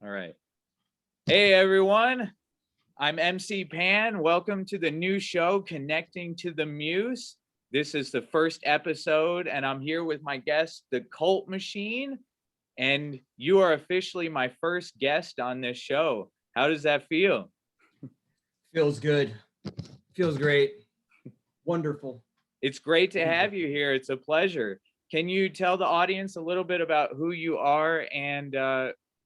All right. Hey, everyone. I'm MC Pan. Welcome to the new show, Connecting to the Muse. This is the first episode, and I'm here with my guest, the Cult Machine. And you are officially my first guest on this show. How does that feel? Feels good. Feels great. Wonderful. It's great to have you here. It's a pleasure. Can you tell the audience a little bit about who you are and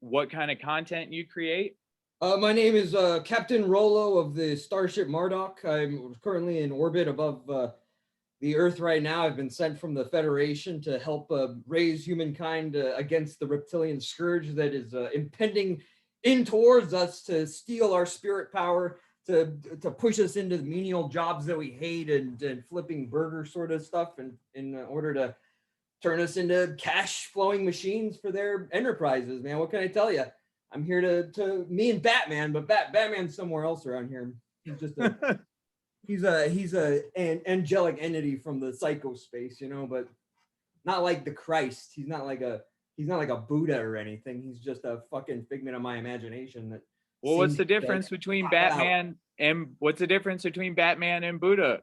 what kind of content you create? My name is Captain Rolo of the Starship Marduk. I'm currently in orbit above the Earth right now. I've been sent from the Federation to help raise humankind against the reptilian scourge that is impending in towards us to steal our spirit power, to push us into the menial jobs that we hate and flipping burger sort of stuff, and in order to turn us into cash flowing machines for their enterprises. Man, what can I tell you? I'm here to me and Batman, but Batman's somewhere else around here. He's just he's an angelic entity from the psycho space, you know, but not like the Christ. He's not like a Buddha or anything. He's just a fucking figment of my imagination. That well, what's the difference between Batman and Buddha?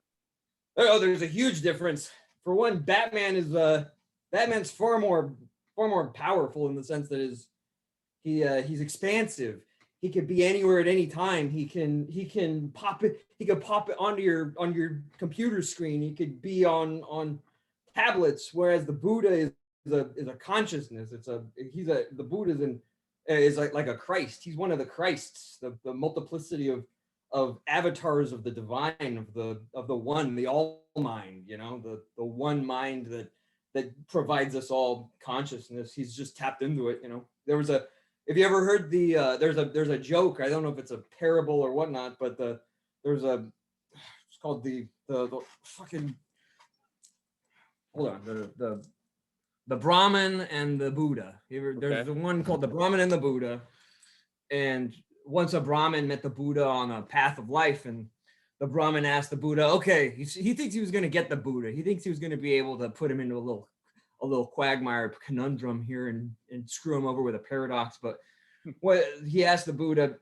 Oh, there's a huge difference. For one, Batman's far more powerful in the sense that he's expansive. He could be anywhere at any time. He can pop it. He could pop it onto your computer screen. He could be on tablets. Whereas the Buddha is a consciousness. The Buddha is like a Christ. He's one of the Christs. The multiplicity of avatars of the divine, of the one, the all mind. You know, the one mind that provides us all consciousness. He's just tapped into it. You know, if you ever heard there's a joke, I don't know if it's a parable or whatnot, but it's called the fucking, hold on, the Brahman and the Buddha. There's the one called the Brahman and the Buddha, and once a Brahmin met the Buddha on a path of life, and the Brahmin asked the Buddha, okay, he thinks he was going to get the Buddha. He thinks he was going to be able to put him into a little quagmire conundrum here and screw him over with a paradox. But what he asked the Buddha,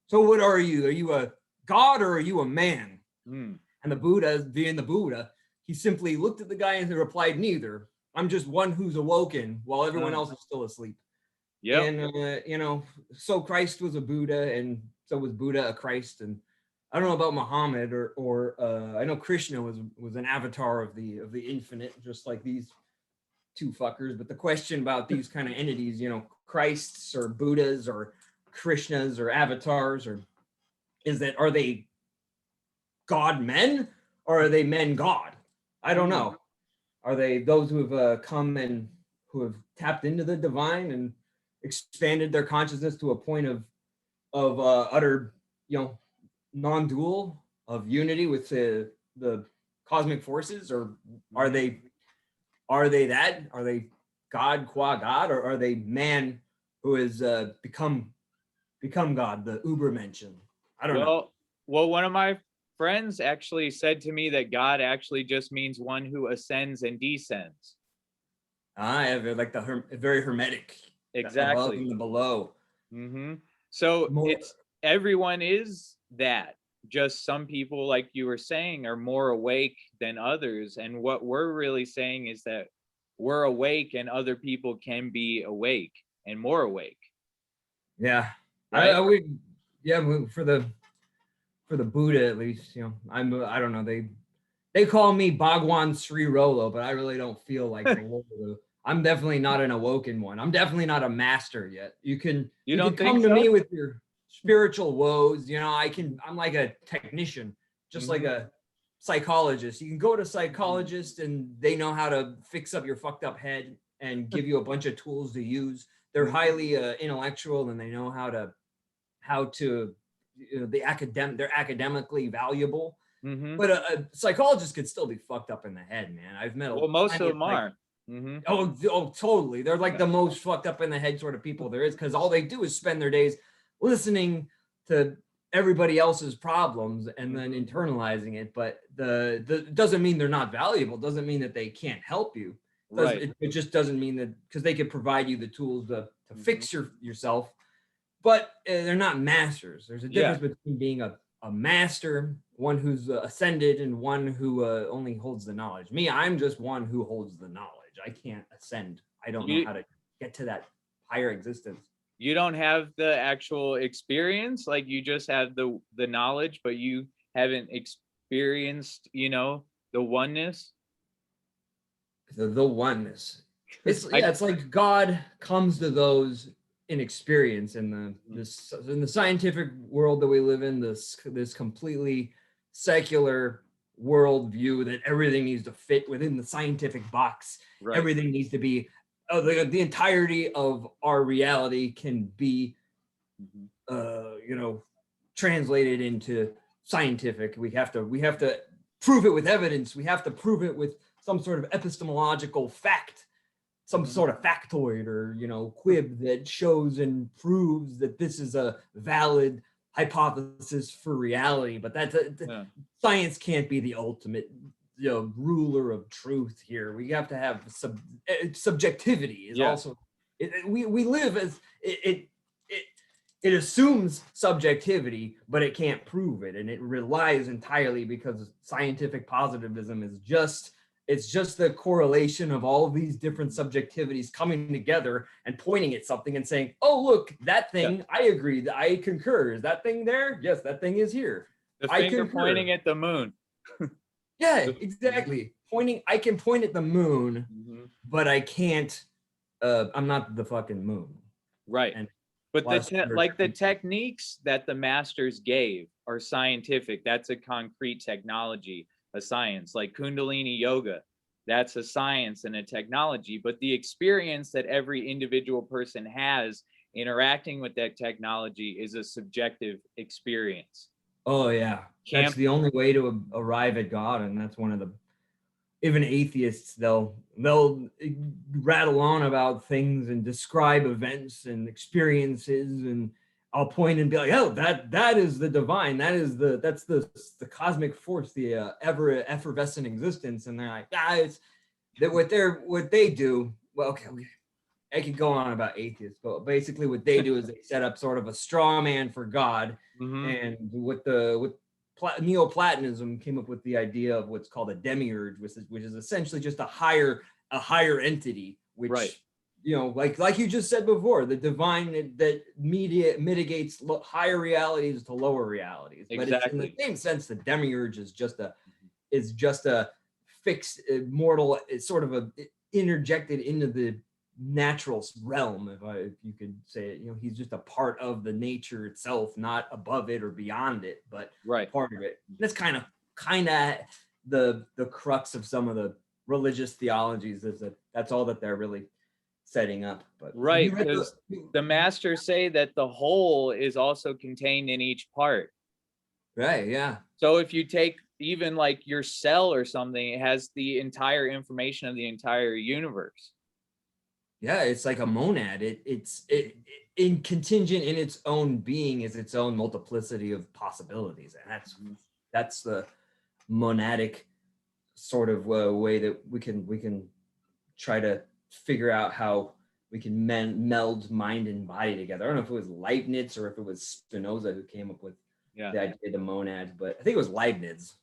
so what are you? Are you a god or are you a man? And the Buddha, being the Buddha, he simply looked at the guy and replied, neither. I'm just one who's awoken while everyone else is still asleep. Yeah. And you know, so Christ was a Buddha, and so was Buddha a Christ. And I don't know about Muhammad or I know Krishna was an avatar of the infinite, just like these two fuckers. But the question about these kind of entities, you know, Christs or Buddhas or Krishnas or avatars, or is that, are they God men or are they men God? I don't know. Are they those who have come and who have tapped into the divine and expanded their consciousness to a point of utter, you know, non-dual, of unity with the cosmic forces? Or are they that? Are they God qua God, or are they man who has become God, the Ubermenschen? I don't know. Well, one of my friends actually said to me that God actually just means one who ascends and descends. Like very hermetic. Exactly. Above and the below. So it's everyone is that. Just some people, like you were saying, are more awake than others. And what we're really saying is that we're awake and other people can be awake and more awake. Yeah. Right? I would, yeah, for the Buddha, at least, you know, I don't know, they call me Bhagwan Sri Rolo, but I really don't feel like the Lolo. I'm definitely not an awoken one. I'm definitely not a master yet. You can come to me with your spiritual woes. You know, I'm like a technician, just like a psychologist. You can go to a psychologist and they know how to fix up your fucked up head and give you a bunch of tools to use. They're highly intellectual, and they know how to you know, they're academically valuable. But a psychologist could still be fucked up in the head, man. I've met most of them are. Oh, totally. They're like the most fucked up in the head sort of people there is, because all they do is spend their days listening to everybody else's problems and then internalizing it. But the doesn't mean they're not valuable. Doesn't mean that they can't help you. It just doesn't mean that, because they could provide you the tools to fix yourself. but they're not masters. There's a difference between being a master, one who's ascended, and one who only holds the knowledge. Me, I'm just one who holds the knowledge. I can't ascend. I don't know how to get to that higher existence. You don't have the actual experience, like you just have the knowledge, but you haven't experienced, the oneness. The oneness. It's like God comes to those in experience in the scientific world that we live in, this completely secular worldview that everything needs to fit within the scientific box. Right. Everything needs to be the entirety of our reality can be translated into scientific. We have to prove it with evidence. We have to prove it with some sort of epistemological fact, some sort of factoid or quib that shows and proves that this is a valid hypothesis for reality. But science can't be the ultimate ruler of truth here. We have to have subjectivity is also we live as it assumes subjectivity, but it can't prove it, and it relies entirely because scientific positivism is just the correlation of all of these different subjectivities coming together and pointing at something and saying, oh, look, that thing, I agree, I concur. Is that thing there? Yes, that thing is here. The finger pointing at the moon. Yeah, exactly. I can point at the moon, but I can't, I'm not the fucking moon. Right. But the techniques that the masters gave are scientific. That's a concrete technology, a science. Like Kundalini Yoga, that's a science and a technology. But the experience that every individual person has interacting with that technology is a subjective experience. Oh yeah, that's the only way to arrive at God, and that's one of the. Even atheists, they'll rattle on about things and describe events and experiences, and I'll point and be like, oh, that is the divine, that's the cosmic force, the ever effervescent existence, and they're like, it's that what they do. Well, okay, I could go on about atheists, but basically what they do is they set up sort of a straw man for God, and with Neoplatonism came up with the idea of what's called a demiurge, which is essentially just a higher entity, which like you just said before, the divine that mitigates higher realities to lower realities. Exactly. But it's in the same sense, the demiurge is just a fixed mortal. It's sort of interjected into the natural realm, if you could say it. He's just a part of the nature itself, not above it or beyond it, but part of it. That's kind of the crux of some of the religious theologies, is that's all that they're really setting up. But because the masters say that the whole is also contained in each part. Right. Yeah. So if you take even like your cell or something, it has the entire information of the entire universe. Yeah, it's like a monad. It's in contingent in its own being is its own multiplicity of possibilities, and that's the monadic sort of way that we can try to figure out how we can meld mind and body together. I don't know if it was Leibniz or if it was Spinoza who came up with the idea of the monad, but I think it was Leibniz.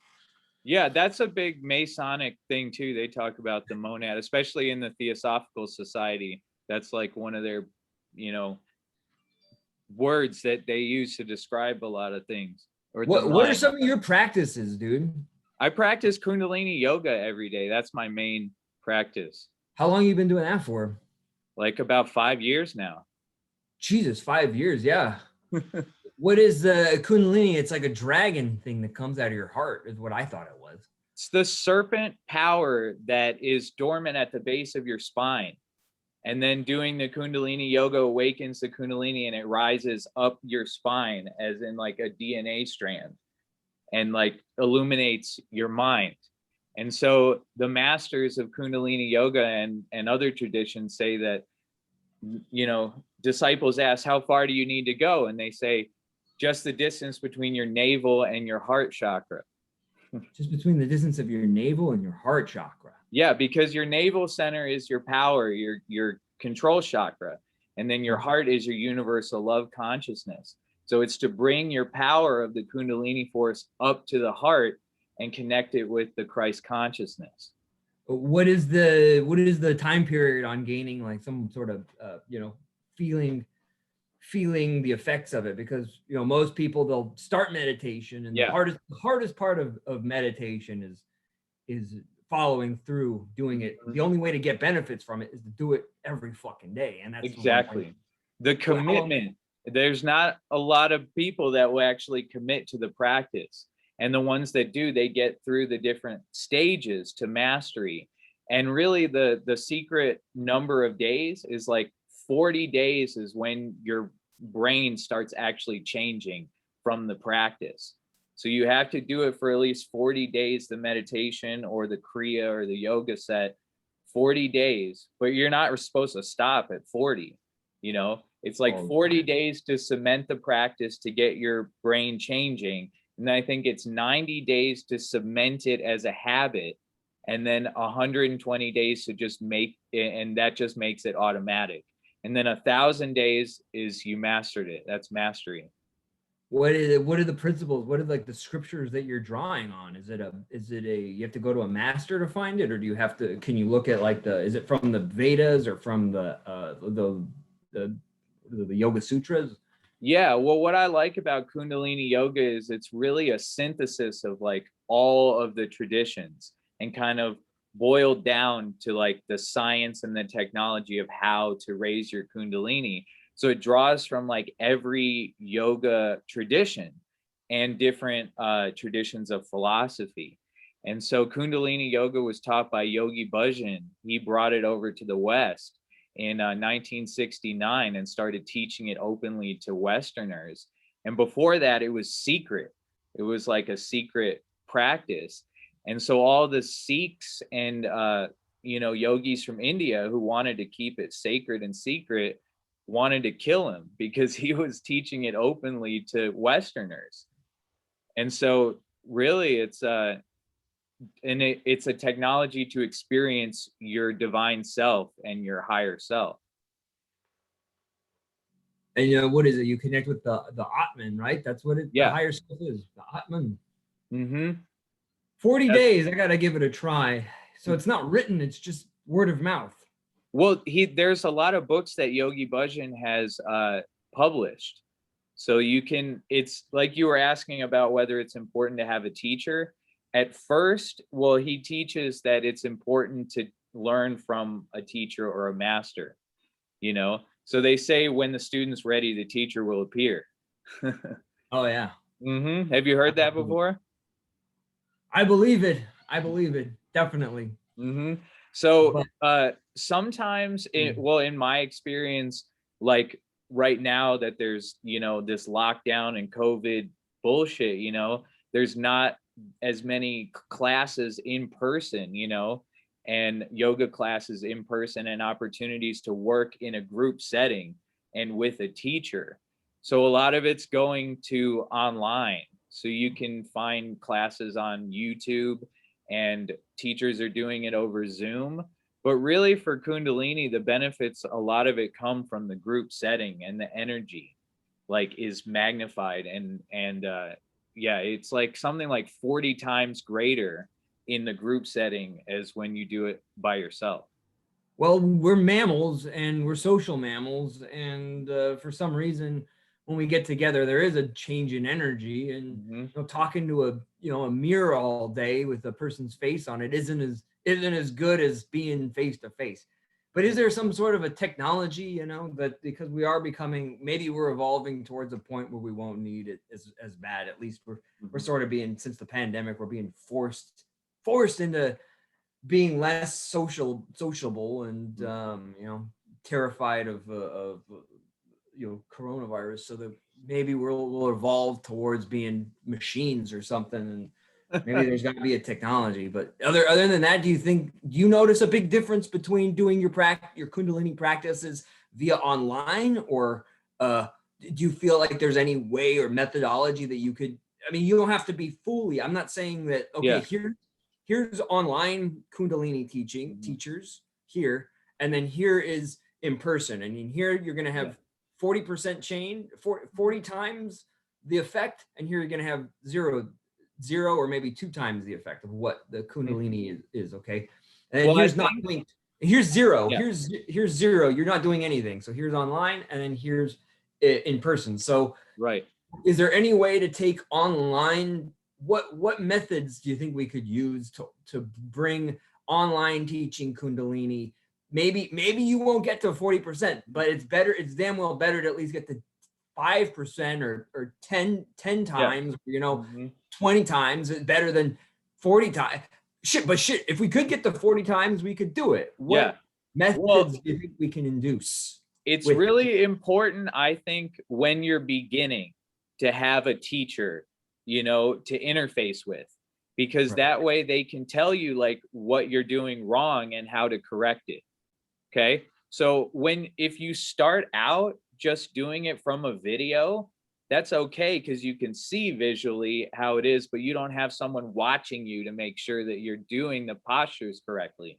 Yeah, that's a big Masonic thing too. They talk about the monad, especially in the Theosophical Society. That's like one of their, words that they use to describe a lot of things. Or what are some of your practices, dude? I practice Kundalini Yoga every day. That's my main practice. How long have you been doing that for? Like about 5 years now. Jesus, 5 years, yeah. What is the Kundalini? It's like a dragon thing that comes out of your heart, is what I thought it was. It's the serpent power that is dormant at the base of your spine. And then doing the Kundalini Yoga awakens the Kundalini, and it rises up your spine as in like a DNA strand, and like illuminates your mind. And so the masters of Kundalini Yoga and other traditions say that, disciples ask, how far do you need to go? And they say, just the distance between your navel and your heart chakra. Just between the distance of your navel and your heart chakra. Yeah, because your navel center is your power, your control chakra. And then your heart is your universal love consciousness. So it's to bring your power of the Kundalini force up to the heart and connect it with the Christ consciousness. What is the time period on gaining like some sort of feeling the effects of it? Because most people, they'll start meditation, and Yeah. the hardest part of meditation is following through doing it. The only way to get benefits from it is to do it every fucking day, and that's exactly the commitment. There's not a lot of people that will actually commit to the practice, and the ones that do, they get through the different stages to mastery. And really the secret number of days is like 40 days is when your brain starts actually changing from the practice. So you have to do it for at least 40 days, the meditation or the kriya or the yoga set, 40 days, but you're not supposed to stop at 40. It's like 40 days to cement the practice, to get your brain changing. And I think it's 90 days to cement it as a habit, and then 120 days to just make it, and that just makes it automatic. And then 1,000 days is you mastered it. That's mastery. What are the principles? What are like the scriptures that you're drawing on? Is it you have to go to a master to find it, or can you look at like is it from the Vedas or from the Yoga Sutras? Yeah, well, what I like about Kundalini Yoga is it's really a synthesis of like all of the traditions, and kind of boiled down to like the science and the technology of how to raise your Kundalini. So it draws from like every yoga tradition and different traditions of philosophy. And so Kundalini Yoga was taught by Yogi Bhajan. He brought it over to the West in 1969 and started teaching it openly to Westerners. And before that, it was secret. It was like a secret practice. And so all the Sikhs and yogis from India who wanted to keep it sacred and secret wanted to kill him because he was teaching it openly to Westerners. And so really it's a technology to experience your divine self and your higher self. And what is it? You connect with the Atman, right? That's what the higher self is, the Atman. 40 days, I gotta give it a try. So it's not written, it's just word of mouth. Well, there's a lot of books that Yogi Bhajan has published. So it's like you were asking about whether it's important to have a teacher. At first, well, he teaches that it's important to learn from a teacher or a master, So they say when the student's ready, the teacher will appear. Oh, yeah. Have you heard that before? I believe it. Definitely. So sometimes in my experience, like right now that there's, this lockdown and COVID bullshit, there's not as many classes in person, and yoga classes in person, and opportunities to work in a group setting and with a teacher. So a lot of it's going to online. So you can find classes on YouTube, and teachers are doing it over Zoom. But really for Kundalini, the benefits, a lot of it come from the group setting, and the energy like is magnified. And it's like something like 40 times greater in the group setting as when you do it by yourself. Well, we're mammals, and we're social mammals. And for some reason, when we get together, there is a change in energy. And talking to a mirror all day with a person's face on it isn't as good as being face to face. But is there some sort of a technology, that because we are maybe we're evolving towards a point where we won't need it as bad. At least we're sort of being, since the pandemic, we're being forced into being less sociable and terrified of coronavirus, so that maybe we'll evolve towards being machines or something, and maybe there's got to be a technology. But other than that, do you notice a big difference between doing your Kundalini practices via online, or do you feel like there's any way or methodology that you could? I mean, you don't have to be fully. I'm not saying that. Okay, here's online Kundalini teachers here, and then here is in person. And in here, you're going to have 40% change, 40 times the effect. And here you're going to have zero, or maybe 2 times the effect of what the Kundalini is. Okay. And here's not linked. Here's zero. Yeah. Here's zero. You're not doing anything. So here's online, and then here's in person. So Right. is there any way to take online? What methods do you think we could use to bring online teaching Kundalini? Maybe you won't get to 40%, but it's better. It's damn well better to at least get to 5% or 10 times, 20 times. Better than 40 times. Shit, if we could get to 40 times, we could do it. What methods do you think we can induce? It's really important, I think, when you're beginning to have a teacher, to interface with, because that way they can tell you like what you're doing wrong and how to correct it. Okay. So if you start out just doing it from a video, that's okay, because you can see visually how it is, but you don't have someone watching you to make sure that you're doing the postures correctly,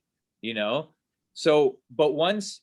So, but once,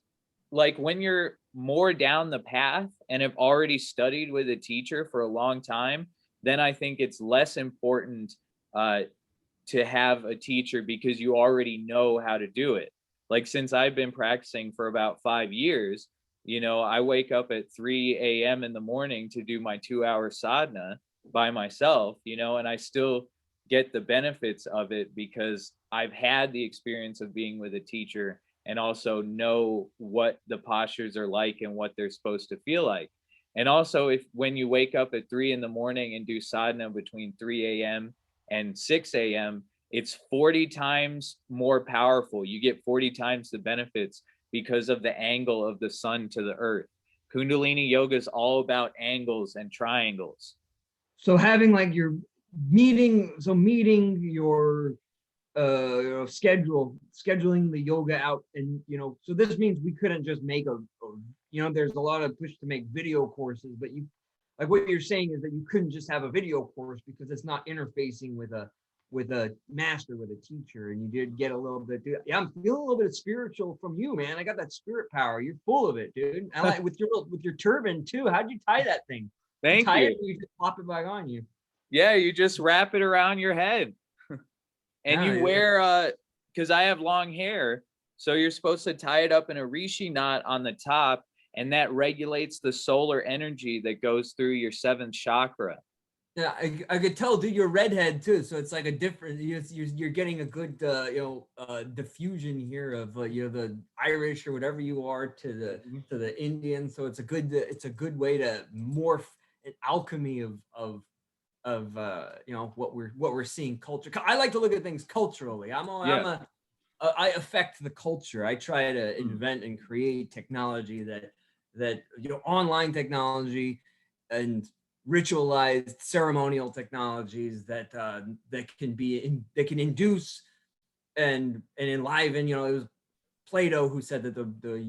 like when you're more down the path and have already studied with a teacher for a long time, then I think it's less important to have a teacher, because you already know how to do it. Like since I've been practicing for about 5 years, I wake up at 3 a.m. in the morning to do my 2-hour sadhana by myself, and I still get the benefits of it because I've had the experience of being with a teacher and also know what the postures are like and what they're supposed to feel like. And also, when you wake up at 3 in the morning and do sadhana between 3 a.m. and 6 a.m., it's 40 times more powerful. You get 40 times the benefits because of the angle of the sun to the earth. Kundalini Yoga is all about angles and triangles. So having like your meeting your scheduling the yoga out, and so this means we couldn't just make there's a lot of push to make video courses, but like what you're saying is that you couldn't just have a video course because it's not interfacing with a master, with a teacher. And you did get a little bit, dude. Yeah, I'm feeling a little bit of spiritual from you, man. I got that spirit power. You're full of it, dude. I like with your turban too. How'd you tie that thing? Thank you. You just pop it back on you. Yeah, you just wrap it around your head. And you wear because I have long hair, so you're supposed to tie it up in a rishi knot on the top, and that regulates the solar energy that goes through your 7th chakra. Yeah, I could tell, dude, you're redhead too, so it's like a different. You're getting a good diffusion here of the Irish or whatever you are to the Indian. So it's a good way to morph an alchemy of what we're seeing culture. I like to look at things culturally. I affect the culture. I try to invent and create technology that online technology and ritualized ceremonial technologies that can induce and enliven. It was Plato who said that the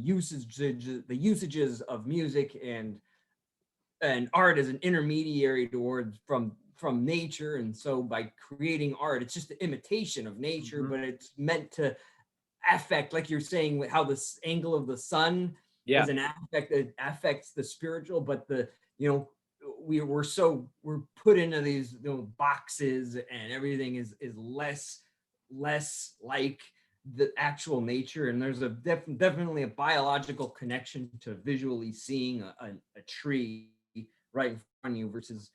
usages of music and art is an intermediary towards from nature. And so by creating art, it's just an imitation of nature, but it's meant to affect, like you're saying, how this angle of the sun is an aspect that affects the spiritual. But we're put into these boxes, and everything is less like the actual nature. And there's definitely a biological connection to visually seeing a tree right in front of you versus.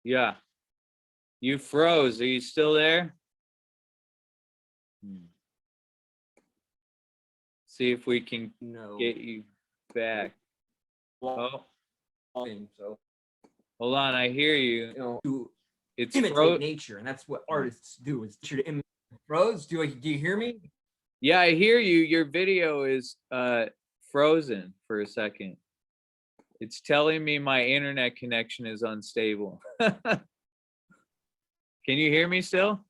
Yeah. You froze. Are you still there? See if we can get you back. Oh. So Hold on, I hear you. It's imitate nature, and that's what artists do. Is to imitate. Froze? Do you hear me? Yeah, I hear you. Your video is frozen for a second. It's telling me my internet connection is unstable. Can you hear me still?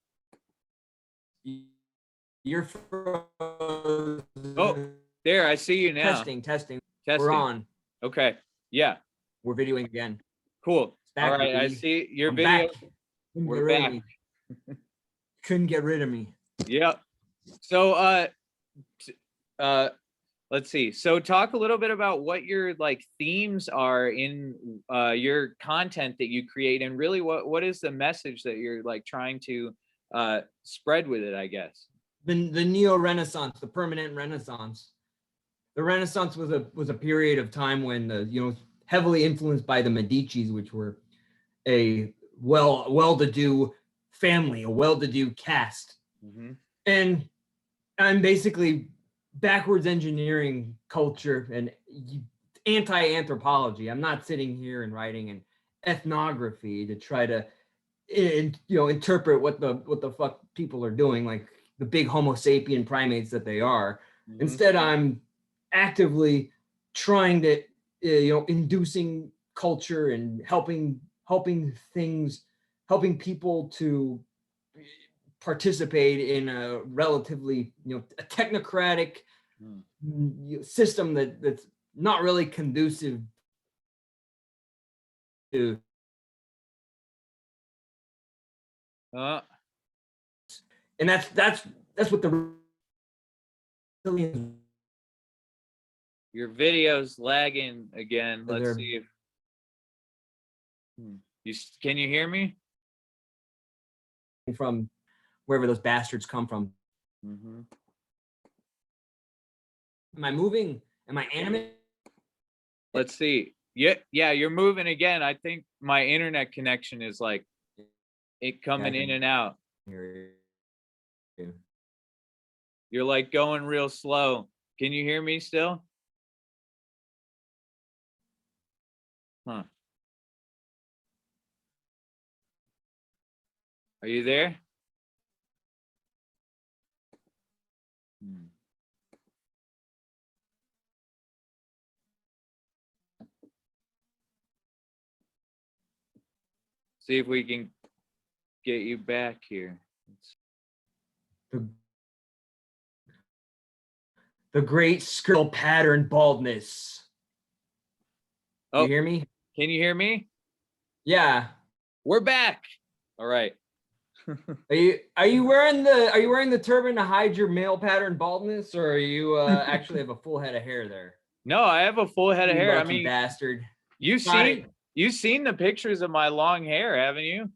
You're frozen. Oh, there, I see you now. Testing. We're on. Okay. Yeah. We're videoing again. Cool. All right, I see your video. We're back. Couldn't get rid of me. Yeah. So let's see. So talk a little bit about what your like themes are in your content that you create, and really what is the message that you're like trying to spread with it, I guess. The neo-Renaissance, the permanent Renaissance. The Renaissance was a period of time when heavily influenced by the Medicis, which were a well-to-do family, a well-to-do caste. Mm-hmm. And I'm basically backwards engineering culture and anti-anthropology. I'm not sitting here and writing an ethnography to try to interpret what the fuck people are doing, like the big Homo sapien primates that they are. Mm-hmm. Instead, I'm actively trying to inducing culture and helping people to participate in a relatively a technocratic system that's not really conducive to and that's what the your video's lagging again. Let's see if can you hear me from wherever those bastards come from. Mm-hmm. Am I moving? Am I animated? Let's see. Yeah, you're moving again. I think my internet connection is like it coming in and out. You're like going real slow. Can you hear me still? Huh. Are you there? See if we can get you back here. The great skrill pattern baldness. Oh, you hear me? Can you hear me? Yeah. We're back. All right. Are you wearing the turban to hide your male pattern baldness, or are you actually have a full head of hair there? No, I have a full head of hair. I mean, bastard. You've seen the pictures of my long hair, haven't you?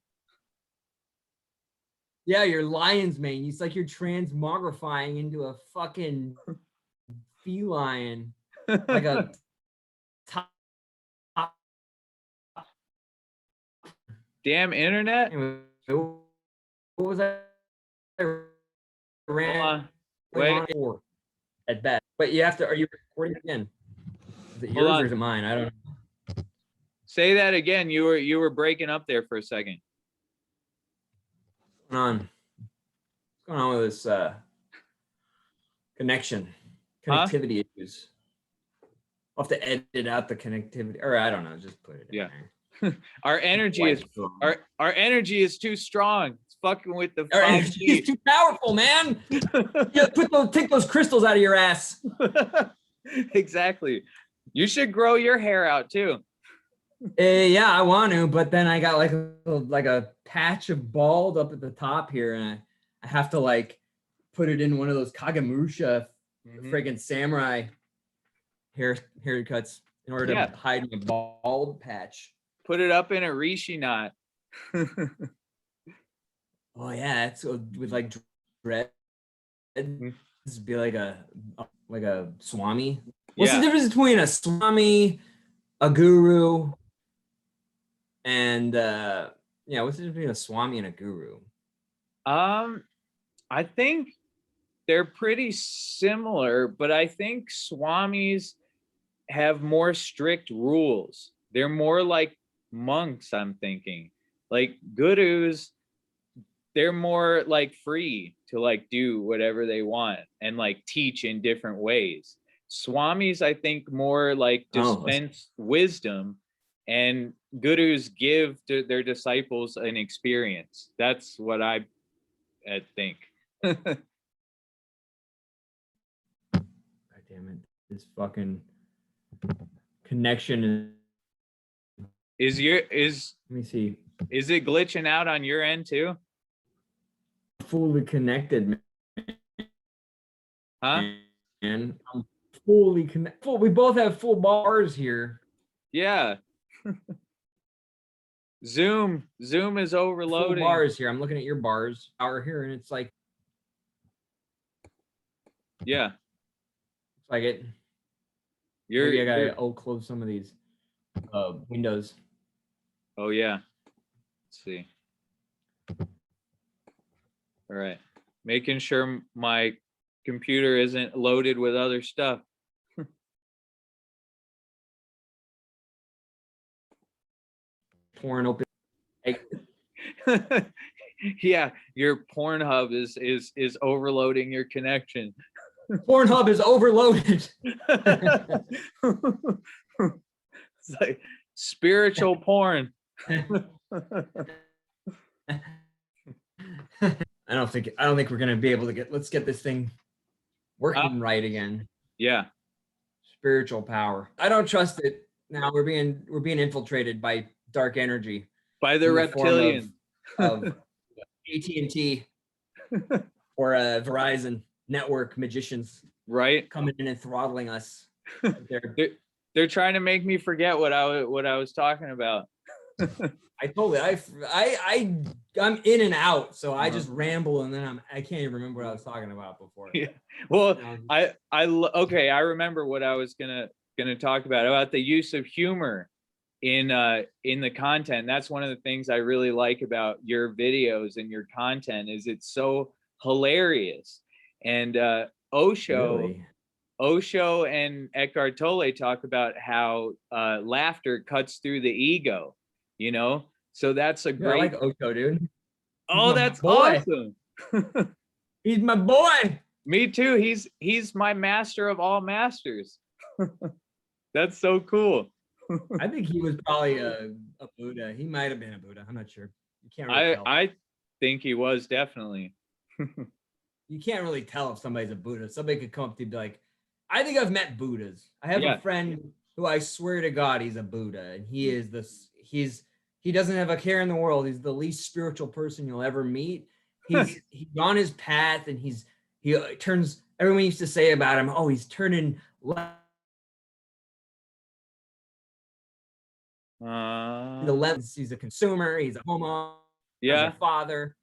Yeah, your lion's mane. It's like you're transmogrifying into a fucking feline, like a top. Damn internet. Anyway, what was that? Wait. At best, but you have to. Are you recording again? Is it yours or is it mine? I don't know. Say that again. You were breaking up there for a second. What's going on with this connectivity issues? I'll have to edit out the connectivity, or I don't know, just put it in there. Our energy is too strong. It's fucking with the 5G. Our energy is too powerful, man. Take those crystals out of your ass. Exactly. You should grow your hair out too. Yeah, I want to, but then I got like a patch of bald up at the top here, and I have to like put it in one of those Kagemusha friggin' samurai haircuts in order to hide my bald patch. Put it up in a rishi knot. Oh yeah, it's with like dread. This would be like a swami. What's the difference between a swami, a guru, and what's the difference between a swami and a guru? I think they're pretty similar, but I think swamis have more strict rules. They're more like monks, I'm thinking. Like gurus, they're more like free to like do whatever they want and like teach in different ways. Swamis, I think, more like dispense wisdom, and gurus give to their disciples an experience. That's what I think. God damn it. This fucking connection is let me see. Is it glitching out on your end too? Fully connected, Huh? And I'm fully connected. We both have full bars here. Yeah. Zoom is Full overloading. bars here. I'm looking at your bars hour here, and it's like Yeah. it's like it. You're, Maybe I you're gotta close some of these windows. oh yeah. Let's see. All right. Making sure my computer isn't loaded with other stuff. Pouring open. Yeah, your Pornhub is overloading your connection. Pornhub is overloaded. It's like spiritual porn. I don't think we're gonna be able to get. Let's get this thing working right again. Yeah. Spiritual power. I don't trust it. Now we're being infiltrated by dark energy. By the reptilian of AT&T or Verizon network magicians, right? Coming in and throttling us. They're trying to make me forget what I was talking about. I'm in and out, so I just ramble, and then I can't even remember what I was talking about before. Yeah. Well, okay, I remember what I was gonna talk about the use of humor in the content. That's one of the things I really like about your videos and your content is it's so hilarious. And Osho and Eckhart Tolle talk about how laughter cuts through the ego, you know? So that's a great. I like Osho, dude. Oh, that's awesome. He's my boy. Me too. He's my master of all masters. That's so cool. I think he was probably a Buddha. He might have been a Buddha. I'm not sure. You can't really tell. I think he was definitely. You can't really tell if somebody's a Buddha. Somebody could come up to you and be like, I think I've met Buddhas. I have a friend who I swear to God he's a Buddha, and he doesn't have a care in the world. He's the least spiritual person you'll ever meet. He's on his path, and he turns. Everyone used to say about him, oh, he's turning left. The left. He's a consumer. He's a homo. He's a father,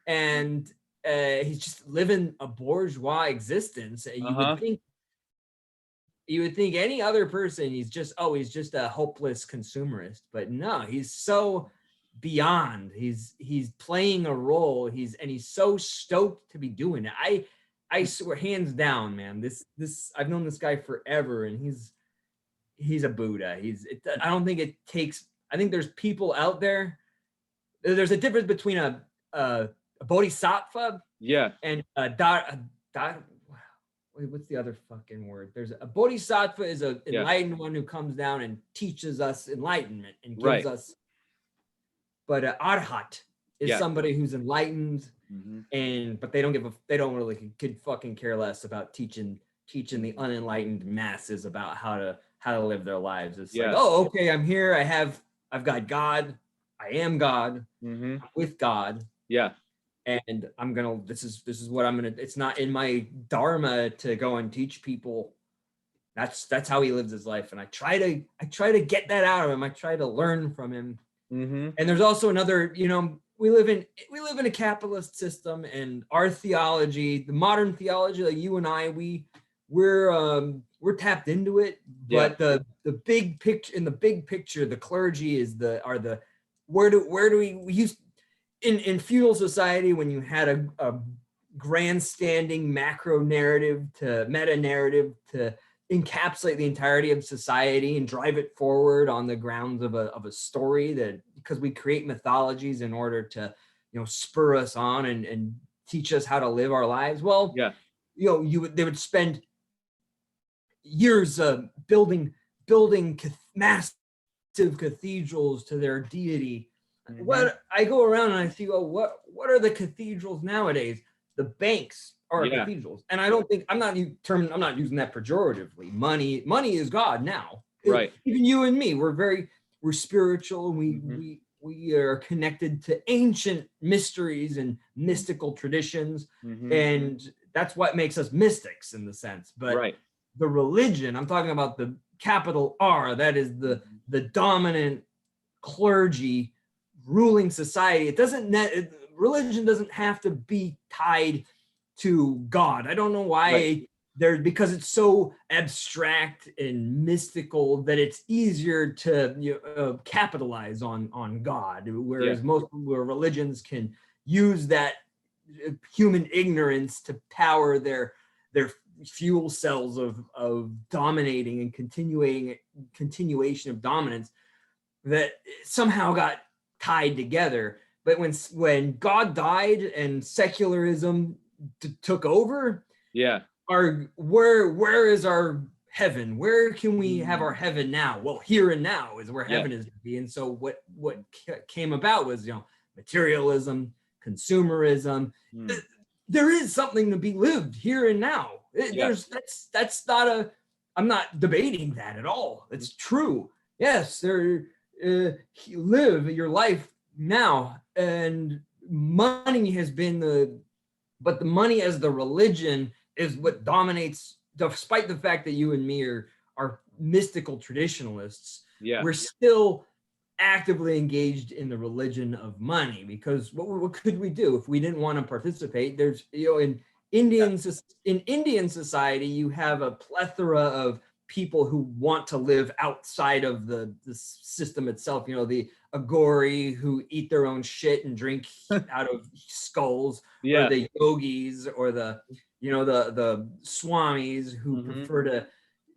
and he's just living a bourgeois existence. You would think any other person, he's just a hopeless consumerist, but no, he's so beyond. He's playing a role. He's so stoked to be doing it. I swear, hands down, man. This I've known this guy forever, and he's a Buddha. I don't think it takes. I think there's people out there. There's a difference between a bodhisattva, and what's the other fucking word? There's a bodhisattva is an enlightened one who comes down and teaches us enlightenment and gives us. But arhat is somebody who's enlightened, but they don't really could fucking care less about teaching the unenlightened masses about how to live their lives. It's like, oh, okay, I'm here. I've got God. I am God. I'm with God. Yeah. And this is what I'm gonna. It's not in my dharma to go and teach people. That's how he lives his life, and I try to get that out of him. I try to learn from him. And there's also another. We live in a capitalist system, and our theology, the modern theology, like you and I, we're tapped into it. But the big picture, in the big picture, the clergy where do we used. In feudal society, when you had a grandstanding macro narrative to meta narrative to encapsulate the entirety of society and drive it forward on the grounds of a story, that because we create mythologies in order to spur us on and teach us how to live our lives. Well, they would spend years building massive cathedrals to their deity. What I go around and I see, what are the cathedrals nowadays? The banks are cathedrals, and I'm not using that pejoratively. Money is God now. Right. Even you and me, we're spiritual, and we are connected to ancient mysteries and mystical traditions, and that's what makes us mystics in the sense. But the religion, I'm talking about the capital R, that is the dominant clergy ruling society. It doesn't religion doesn't have to be tied to God. I don't know why because it's so abstract and mystical that it's easier to capitalize on God, whereas most religions can use that human ignorance to power their fuel cells of dominating and continuation of dominance that somehow got tied together. But when God died and secularism took over, where is our heaven? Where can we have our heaven now? Well, here and now is where heaven is to be. And so what came about was materialism, consumerism. There is something to be lived here and now. That's not I'm not debating that at all. It's true. Yes, live your life now, and money has been but the money as the religion is what dominates, despite the fact that you and me are mystical traditionalists. We're still actively engaged in the religion of money, because what could we do if we didn't want to participate? There's in Indian society, you have a plethora of people who want to live outside of the system itself. The Agori who eat their own shit and drink out of skulls, or the yogis, or the swamis who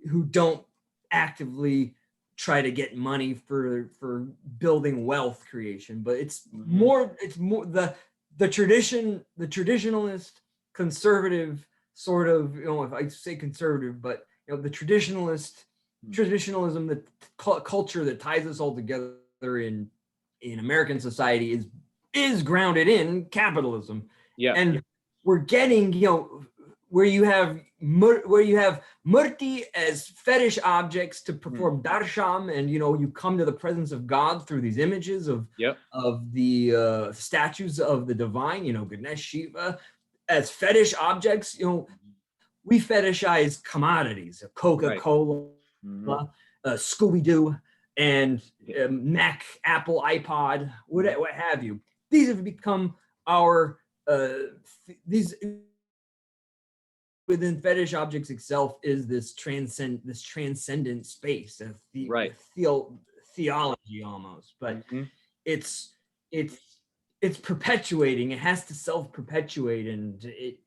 who don't actively try to get money for building wealth creation. But it's more the traditionalist conservative sort of, if I say conservative, but the traditionalism, the culture that ties us all together in American society is grounded in capitalism. And we're getting where you have murti as fetish objects to perform darsham, and you come to the presence of God through these images of the statues of the divine, Ganesh, Shiva, as fetish objects. We fetishize commodities, Coca-Cola, Scooby-Doo, and Mac, Apple, iPod, what have you. These have become our these. Within fetish objects itself is this transcendent space of theology almost, but it's perpetuating. It has to self-perpetuate, and it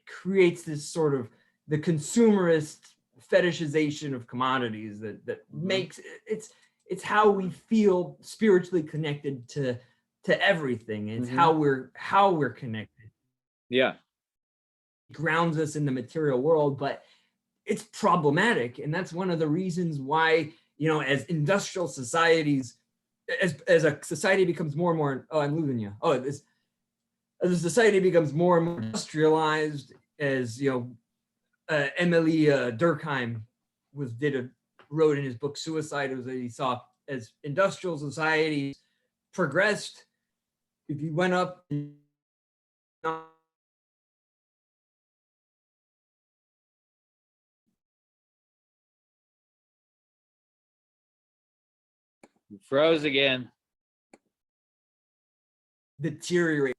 creates this sort of the consumerist fetishization of commodities that makes it's how we feel spiritually connected to everything. It's how we're connected. Grounds us in the material world, but it's problematic. And that's one of the reasons why, as industrial societies, as a society becomes more and more, I'm losing you. As a society becomes more and more industrialized, as Emily Durkheim wrote in his book Suicide, was that he saw as industrial society progressed, if you went up You froze again. deteriorate.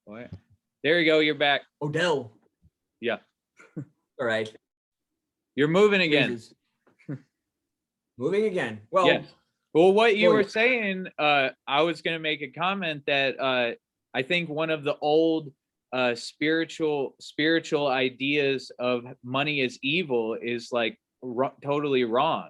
What? There you go. You're back. Odell. Yeah. All right. You're moving again. Moving again. Well. Yes. Well, what you were saying, I was going to make a comment that I think one of the old spiritual ideas of money is evil is like totally wrong.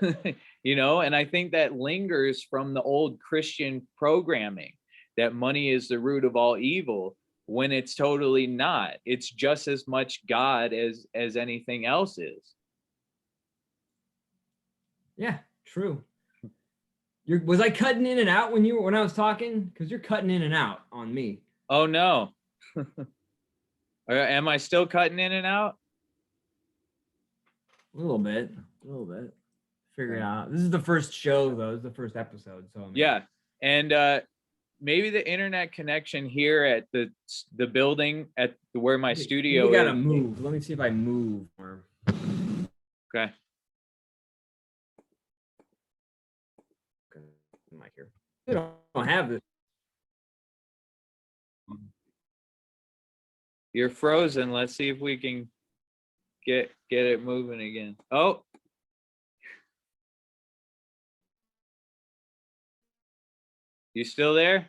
And I think that lingers from the old Christian programming, that money is the root of all evil, when it's totally not. It's just as much God as anything else is. Yeah, true. Was I cutting in and out when I was talking? Because you're cutting in and out on me. Oh no. Am I still cutting in and out? A little bit. Figure it out. This is the first show, though. This is the first episode. So yeah. And maybe the internet connection here at the building at where my studio we gotta is. move. Let me see if I move. Okay. Am I here? We don't have this. You're frozen. Let's see if we can get it moving again. Oh. You still there?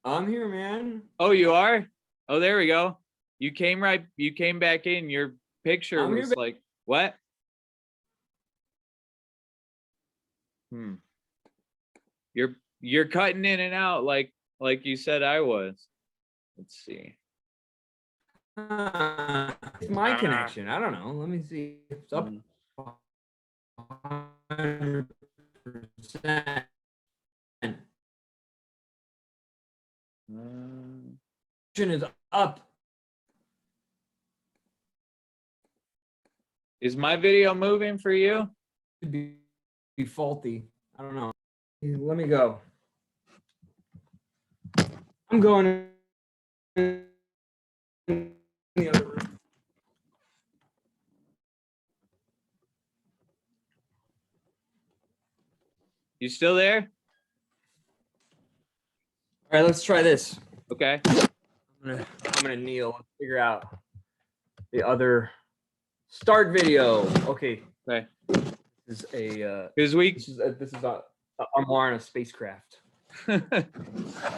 I'm here, man. Oh, you are? Oh, there we go. You came back in. Your picture I'm was here, like, what? You're cutting in and out like you said I was. Let's see. It's my connection. I don't know. Let me see. It's up 100%. Is up. Is my video moving for you? Could be faulty. I don't know. Let me go. I'm going in the other room. You still there? All right, let's try this. Okay. I'm gonna kneel and figure out the other start video. Okay. Okay. This is a Because this is a armoire on a spacecraft.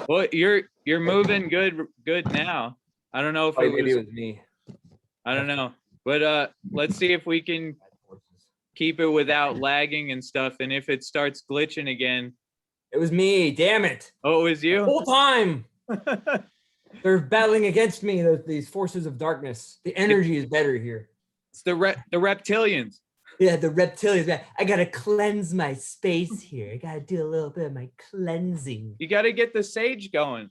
well, you're moving good now. I don't know if Maybe it was me. I don't know. But let's see if we can keep it without lagging and stuff. And if it starts glitching again. It was me. Damn it. Oh, it was you? The whole time. They're battling against me, these forces of darkness. The energy is better here. It's the reptilians. Yeah, the reptilians, man. I gotta cleanse my space here. I gotta do a little bit of my cleansing. You got to get the sage going.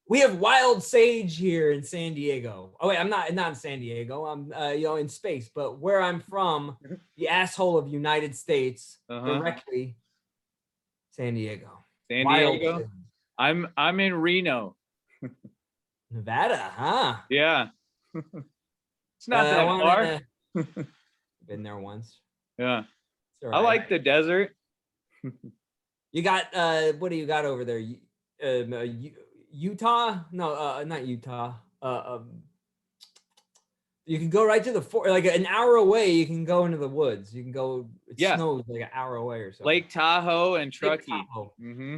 We have wild sage here in San Diego. Oh wait, I'm not in San Diego. I'm in space. But where I'm from, the asshole of United States, directly, San Diego. San Wild Diego. sage. I'm in Reno. Nevada, huh? Yeah. It's not that far. Been there once. Yeah. Right. I like the desert. You got what do you got over there? Utah? No, not Utah. You can go right to the like an hour away. You can go into the woods. You can go. It snows like an hour away or so. Lake Tahoe and Truckee. Mm-hmm.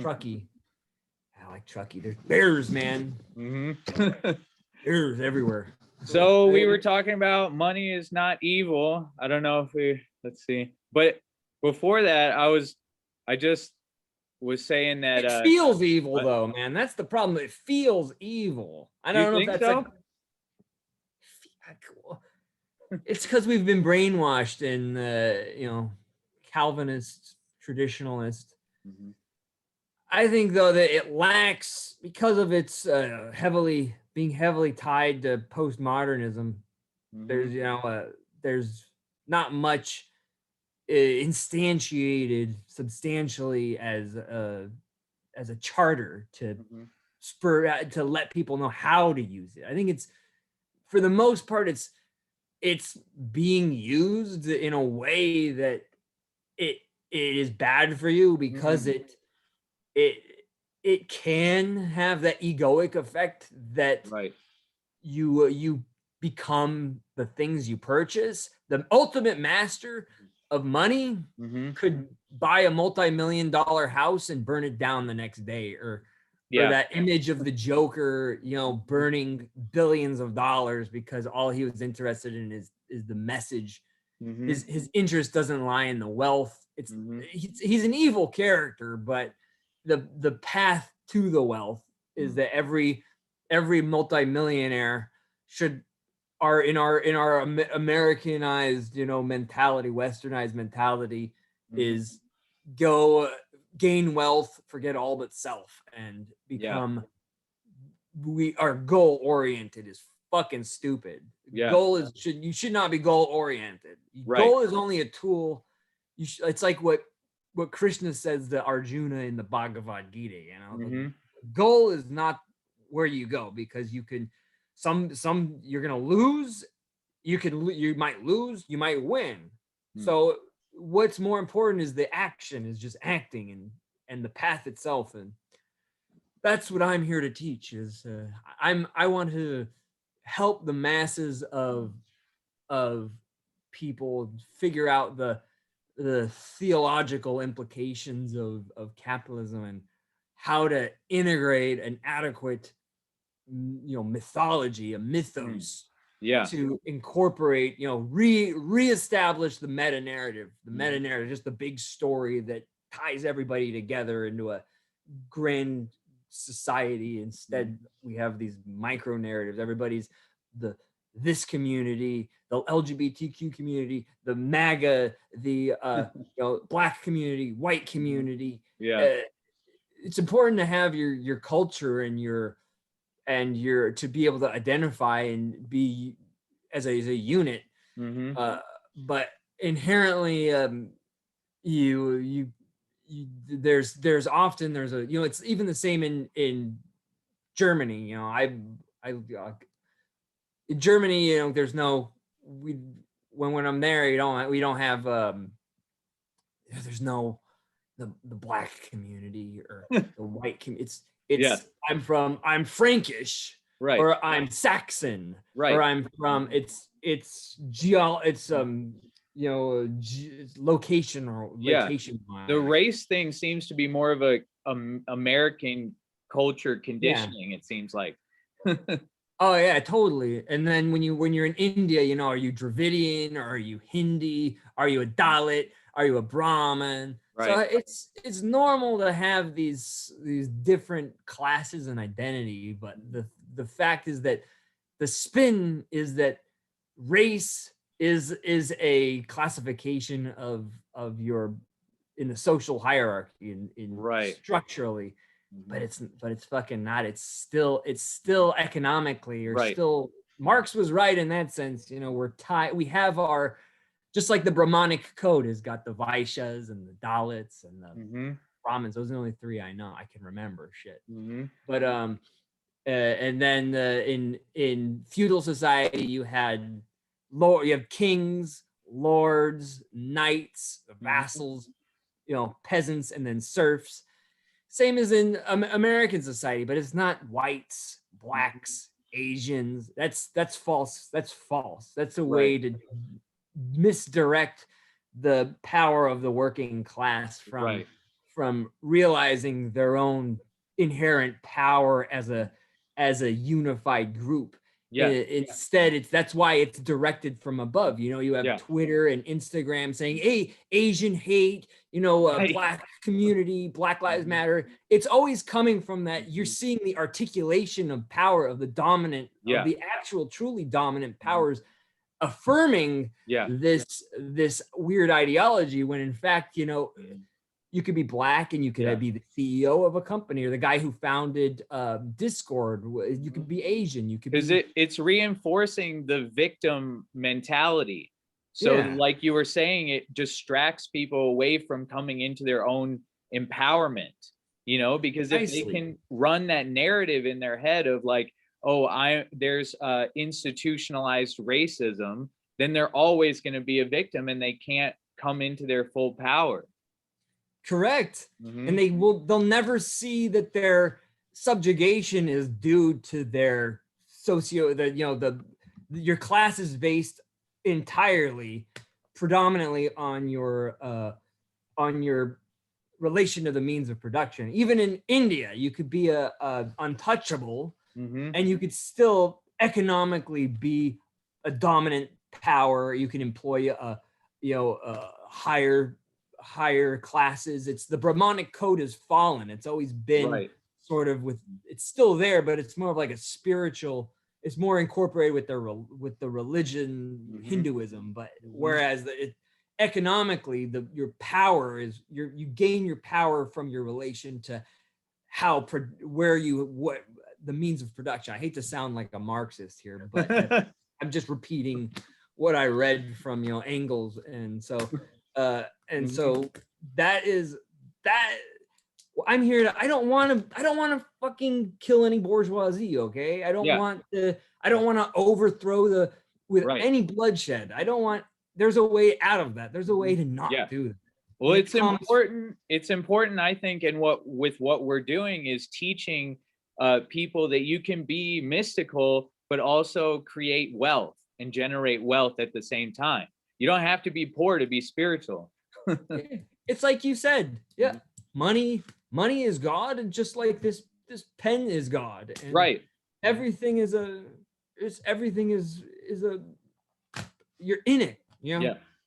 Truckee. I like Truckee. There's bears, man. Mm-hmm. Bears everywhere. So we were talking about money is not evil. I don't know if let's see. But before that, I just was saying that it feels evil though, man. That's the problem. It feels evil. I don't know if that's so? It's because we've been brainwashed in Calvinist, traditionalist. Mm-hmm. I think though that it lacks because of its being heavily tied to postmodernism. Mm-hmm. There's not much instantiated substantially as a charter to spur to let people know how to use it. I think it's for the most part it's being used in a way that it is bad for you because it can have that egoic effect that you become the things you purchase. The ultimate master of money could buy a multi-million-dollar house and burn it down the next day, or that image of the Joker, burning billions of dollars because all he was interested in is the message. His interest doesn't lie in the wealth. It's he's an evil character, but the path to the wealth is that every multimillionaire should our in our Americanized, mentality, westernized mentality is go gain wealth, forget all but self, and become our goal oriented is fucking stupid. Goal is you should not be goal oriented. Goal is only a tool. It's like what Krishna says to Arjuna in the Bhagavad Gita, goal is not where you go, because you can you're gonna lose, you might lose, you might win. So what's more important is the action, is just acting and the path itself. And that's what I'm here to teach, is I want to help the masses of people figure out the theological implications of capitalism, and how to integrate an adequate mythology, a mythos, to incorporate, reestablish the meta narrative, just the big story that ties everybody together into a grand society. Instead, we have these micro narratives. Everybody's this community, the LGBTQ community, the MAGA, the black community, white community. It's important to have your culture and your to be able to identify and be as a unit. But inherently, there's often it's even the same in Germany. In Germany, there's no when I'm there, we don't have there's no the black community or the white community. It's I'm Frankish, right, or I'm Saxon, right, or I'm from it's location. The race thing seems to be more of a American culture conditioning. It seems like. Oh yeah, totally. And then when you're in India, are you Dravidian, or are you Hindi? Are you a Dalit? Are you a Brahmin? Right. So it's normal to have these different classes and identity, but the fact is that the spin is that race is a classification of your in the social hierarchy in structurally. But it's fucking not. It's still economically, or still Marx was right in that sense. We're tied. We have our, just like the Brahmanic code has got the Vaishyas and the Dalits and the Brahmins. Those are the only three I know. I can remember shit. But and then in feudal society you had you have kings, lords, knights, vassals, peasants, and then serfs. Same as in American society, but it's not whites, blacks, Asians. That's false. That's false. That's a way to misdirect the power of the working class from realizing their own inherent power as a unified group. Instead, that's why it's directed from above. You have Twitter and Instagram saying, "Hey, Asian hate," Black community, Black Lives Matter. It's always coming from that. You're seeing the articulation of power of the dominant, of the actual, truly dominant powers, affirming this weird ideology. When in fact, you could be black and you could be the CEO of a company, or the guy who founded Discord. You could be Asian. You could be, it's reinforcing the victim mentality. So like you were saying, it distracts people away from coming into their own empowerment, because if they can run that narrative in their head of like, there's institutionalized racism, then they're always going to be a victim and they can't come into their full power. Correct. And they'll never see that their subjugation is due to their your class is based entirely, predominantly on your relation to the means of production. Even in India, you could be a untouchable, and you could still economically be a dominant power. You can employ higher classes. It's the Brahmanic code has fallen. It's always been sort of it's still there, but it's more of like a spiritual. it's more incorporated with the religion, Hinduism, but whereas economically, your power is you gain your power from your relation to what the means of production. I hate to sound like a Marxist here, but I'm just repeating what I read from Engels, and so so that is that. I'm here to. I don't want to fucking kill any bourgeoisie. Okay, I don't want to overthrow with any bloodshed. I don't want. There's a way out of that. There's a way to not do that. Well, it's important. It's important, I think, and what we're doing is teaching people that you can be mystical, but also create wealth and generate wealth at the same time. You don't have to be poor to be spiritual. It's like you said, money is God, and just like this pen is God, and right? Everything is you're in it.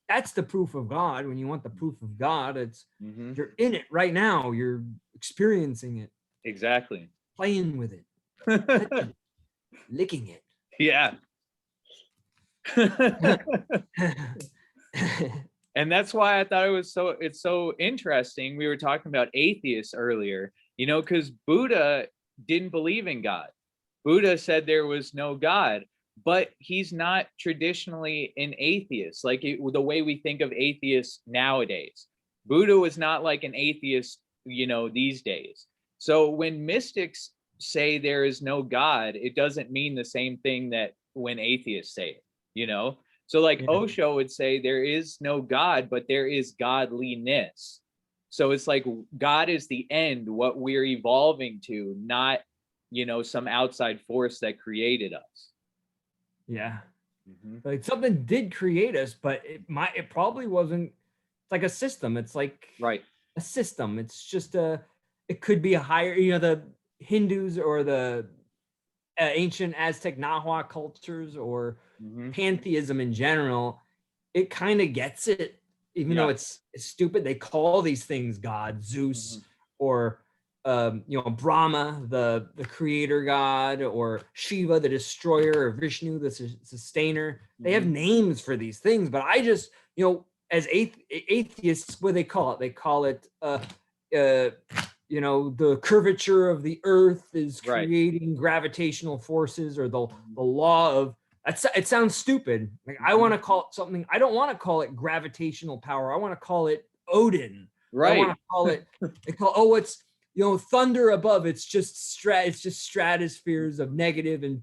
That's the proof of God. When you want the proof of God, it's you're in it right now. You're experiencing it. Exactly. Playing with it. Licking it. Yeah. And that's why I thought it's so interesting. We were talking about atheists earlier, because Buddha didn't believe in God. Buddha said there was no God, but he's not traditionally an atheist, like the way we think of atheists nowadays. Buddha was not like an atheist, these days. So when mystics say there is no God, it doesn't mean the same thing that when atheists say it, So like Osho would say there is no God, but there is godliness. So it's like God is the end, what we're evolving to, not, some outside force that created us. Yeah. Like something did create us, but it probably wasn't. It's like a system. It's like a system. It's just it could be a higher, the Hindus or the ancient Aztec Nahua cultures or pantheism in general, it kind of gets it, even though it's stupid. They call these things God, Zeus, or Brahma, the creator god, or Shiva, the destroyer, or Vishnu, the sustainer. They have names for these things, but I just, as atheists, what do they call it? They call it the curvature of the earth is creating gravitational forces, or the law of it sounds stupid. Like I want to call it something. I don't want to call it gravitational power. I want to call it Odin. I want to call it it's thunder above. It's just stratospheres of negative and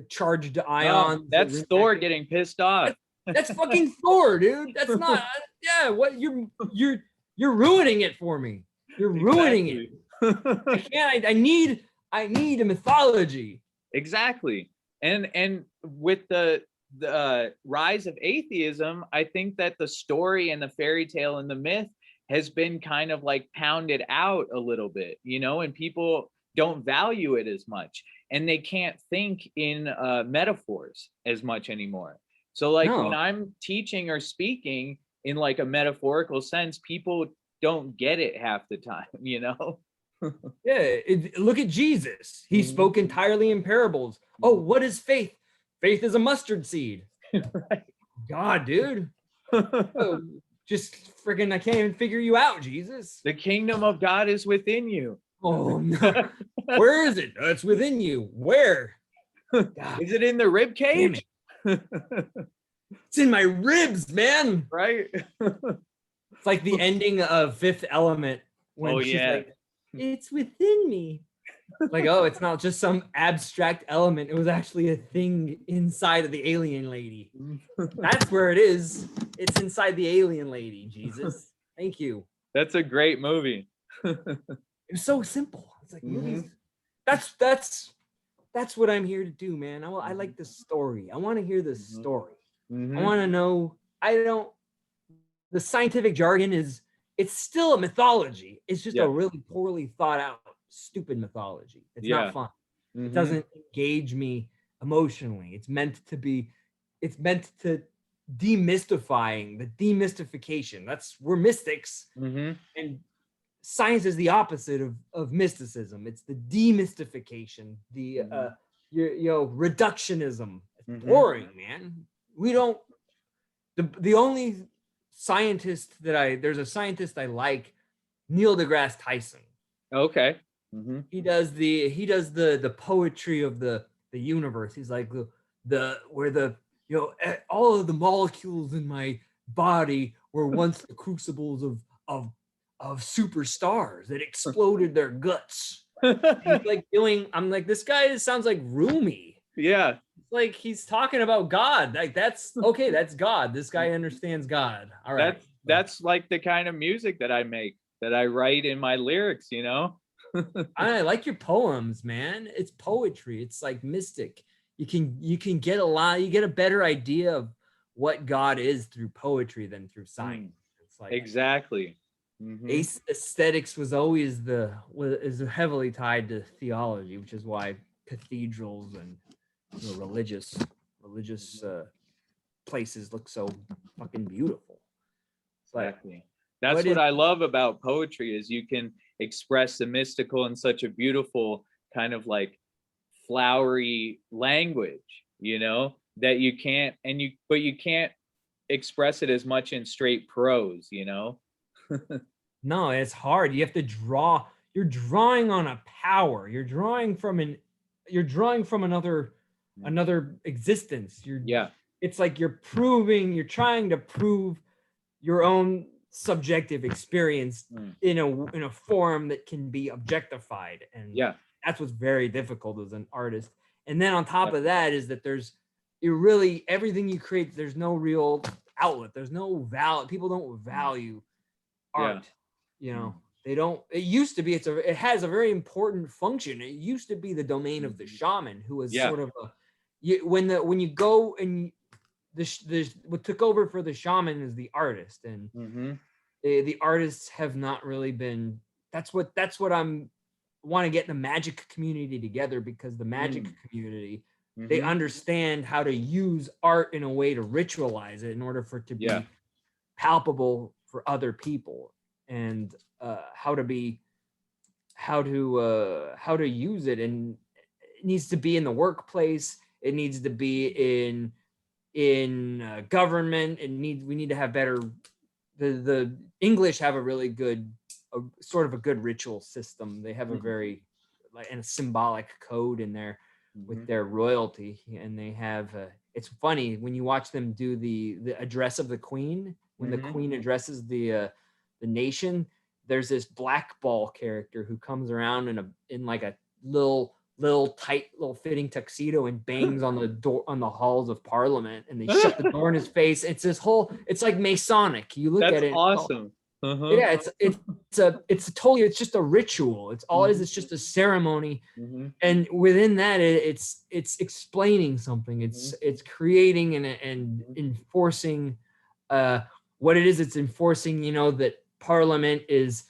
charged ions. Oh, that's Thor getting pissed off. That's fucking Thor, dude. That's not what you're ruining it for me. You're ruining it. I can't. I need a mythology. Exactly. And with the rise of atheism, I think that the story and the fairy tale and the myth has been kind of like pounded out a little bit, and people don't value it as much, and they can't think in metaphors as much anymore. So like when I'm teaching or speaking in like a metaphorical sense, people don't get it half the time, Look at Jesus. He spoke entirely in parables. Oh, what is faith? Faith is a mustard seed. Right. God, dude. Just freaking, I can't even figure you out, Jesus. The kingdom of God is within you. Oh, no. Where is it? It's within you. Where? God. Is it in the rib cage? It's in my ribs, man. Right. It's like the ending of Fifth Element when she's like, it's within me. Like, it's not just some abstract element. It was actually a thing inside of the alien lady. That's where it is. It's inside the alien lady, Jesus. Thank you. That's a great movie. It's so simple. It's like movies. That's what I'm here to do, man. I like the story. I want to hear the story. I want to know. The scientific jargon it's still a mythology. It's just a really poorly thought out, stupid mythology. It's not fun. It doesn't engage me emotionally. It's meant to demystifying, the demystification. We're mystics, and science is the opposite of mysticism. It's the demystification, the reductionism. It's Mhm. boring, man. We don't. The only scientist there's a scientist I like, Neil deGrasse Tyson. Okay. Mhm. He does the poetry of the universe. He's like all of the molecules in my body were once the crucibles of superstars that exploded their guts. He's like I'm like, this guy sounds like Rumi. Yeah. Like he's talking about God. Like that's okay, that's God. This guy understands God. All right. That's like the kind of music that I make, that I write in my lyrics, you know? I like your poems, man. It's poetry. It's like mystic. You can get you get a better idea of what God is through poetry than through science. It's like exactly. Aesthetics was always is heavily tied to theology, which is why cathedrals and religious places look so fucking beautiful. Exactly. That's what I love about poetry, is you can express the mystical in such a beautiful kind of like flowery language, you know, that you can't but you can't express it as much in straight prose, you know? No, it's hard. You have to draw. You're drawing on a power. You're drawing from another existence. It's like you're trying to prove your own subjective experience in a form that can be objectified. And that's what's very difficult as an artist. And then on top of that is that everything you create, there's no real outlet. There's no value. People don't value art. You know, they don't. It used to be. It has a very important function. It used to be the domain of the shaman, who was sort of when you go and what took over for the shaman is the artist, and the artists have not really been. That's what I'm want to get the magic community together, because the magic community, they understand how to use art in a way to ritualize it in order for it to be palpable for other people, and how to use it. And it needs to be in the workplace. It needs to be in government. We need to have better. The English have a really good sort of a good ritual system. They have a very and a symbolic code in there with their royalty, and they have it's funny when you watch them do the address of the queen. When the queen addresses the nation, there's this black ball character who comes around in like a little tight little fitting tuxedo and bangs on the door on the halls of Parliament, and they shut the door in his face. It's like Masonic. You look at it. That's awesome. Yeah, it's just a ritual. It's all it is. It's just a ceremony, and within that, it's explaining something. It's creating and enforcing what it is. It's enforcing, that Parliament is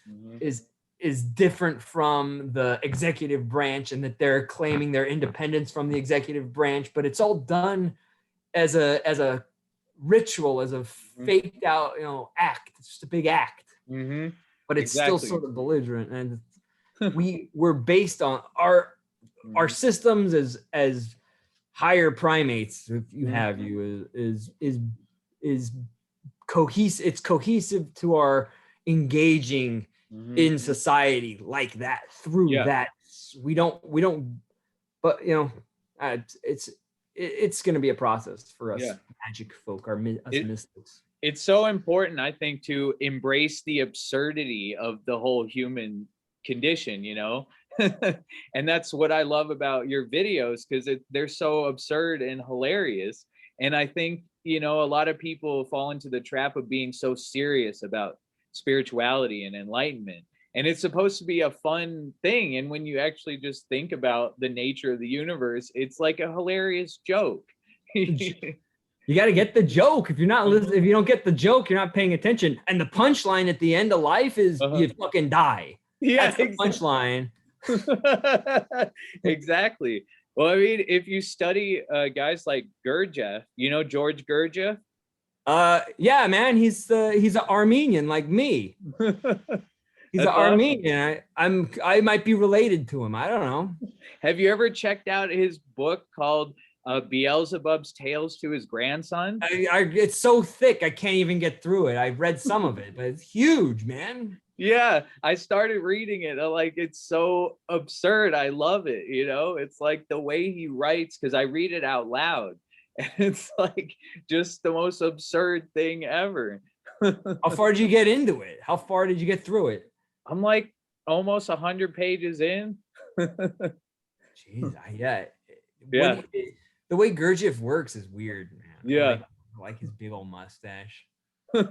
different from the executive branch, and that they're claiming their independence from the executive branch. But it's all done as a ritual, as a faked out, act. It's just a big act. But it's still sort of belligerent, and we're based on our systems as higher primates. If you have is cohesive. It's cohesive to our engaging in society like that. Through that, we don't. But it's going to be a process for us magic folk, us mystics. It's so important, I think, to embrace the absurdity of the whole human condition, and that's what I love about your videos, because they're so absurd and hilarious. And I think, a lot of people fall into the trap of being so serious about spirituality and enlightenment. And it's supposed to be a fun thing. And when you actually just think about the nature of the universe, it's like a hilarious joke. You got to get the joke. If you don't get the joke, you're not paying attention. And the punchline at the end of life is you fucking die. Yeah, that's the punchline. Exactly. Well, I mean, if you study guys like Gurdjieff, George Gurdjieff. Yeah, man, he's an Armenian like me. He's That's an awesome. Armenian. I might be related to him. I don't know. Have you ever checked out his book called Beelzebub's Tales to His Grandson? It's so thick I can't even get through it. I've read some of it, but it's huge, man. Yeah, I started reading it. Like, it's so absurd. I love it. You know, it's like the way he writes, because I read it out loud. And it's like just the most absurd thing ever. How far did you get into it? How far did you get through it? I'm like almost 100 pages in. Jeez, yeah. Yeah. The way Gurdjieff works is weird, man. Yeah. I like his big old mustache. I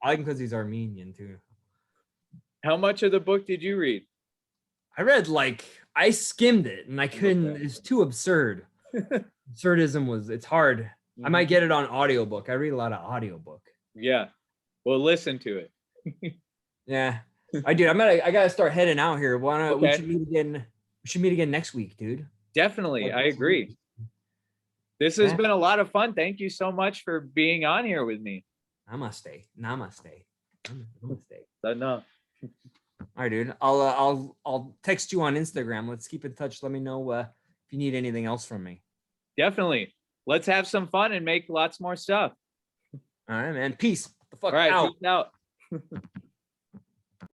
like him because he's Armenian too. How much of the book did you read? I read I skimmed it and I couldn't, it's too absurd. Absurdism it's hard. I might get it on audiobook. I read a lot of audiobook. Yeah. Well, listen to it. Yeah. I do. I gotta start heading out here. Why not? Okay. We should meet again. We should meet again next week, dude. Definitely. I agree. This has been a lot of fun. Thank you so much for being on here with me. Namaste. Namaste. Namaste. No. All right, dude. I'll text you on Instagram. Let's keep in touch. Let me know if you need anything else from me. Definitely. Let's have some fun and make lots more stuff. All right, man. Peace. The fuck All right. out. Peace out.